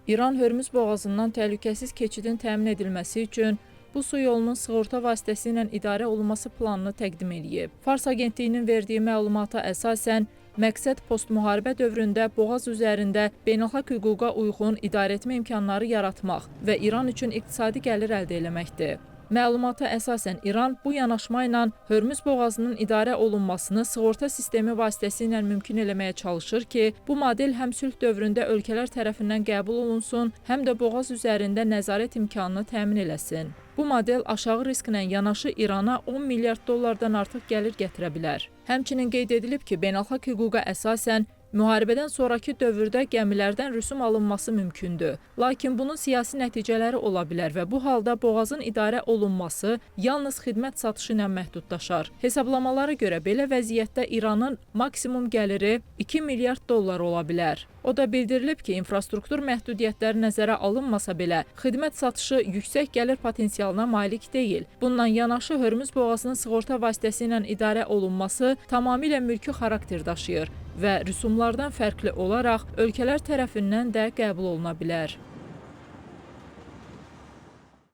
İran Hörmüz boğazından təhlükəsiz keçidin təmin edilməsi üçün bu su yolunun sığorta vasitəsilə idarə olunması planını təqdim edib. Fars agentliyinin verdiyi məlumata əsasən, məqsəd postmüharibə dövründə boğaz üzərində beynəlxalq hüquqa uyğun idarəetmə imkanları yaratmaq və İran üçün iqtisadi gəlir əldə etməkdir. Məlumata əsasən İran bu yanaşma ilə Hörmüz boğazının idarə olunmasını sığorta sistemi vasitəsilə mümkün eləməyə çalışır ki, bu model həm sülh dövründə ölkələr tərəfindən qəbul olunsun, həm də boğaz üzərində nəzarət imkanını təmin eləsin. Bu model aşağı risklə yanaşı İrana 10 milyard dollardan artıq gəlir gətirə bilər. Həmçinin qeyd edilib ki, beynəlxalq hüquqa əsasən müharibədən sonraki dövrdə gəmilərdən rüsum alınması mümkündür. Lakin bunun siyasi nəticələri ola bilər və bu halda boğazın idarə olunması yalnız xidmət satışı ilə məhdudlaşar. Hesablamalara görə belə vəziyyətdə İranın maksimum gəliri 2 milyard dollar ola bilər. O da bildirilib ki, infrastruktur məhdudiyyətləri nəzərə alınmasa belə, xidmət satışı yüksək gəlir potensialına malik deyil. Bundan yanaşı Hörmüz boğazının sığorta vasitəsilə idarə olunması tamamilə mülki xarakter daşıyır və rüsumlardan fərqli olaraq ölkələr tərəfindən də qəbul oluna bilər.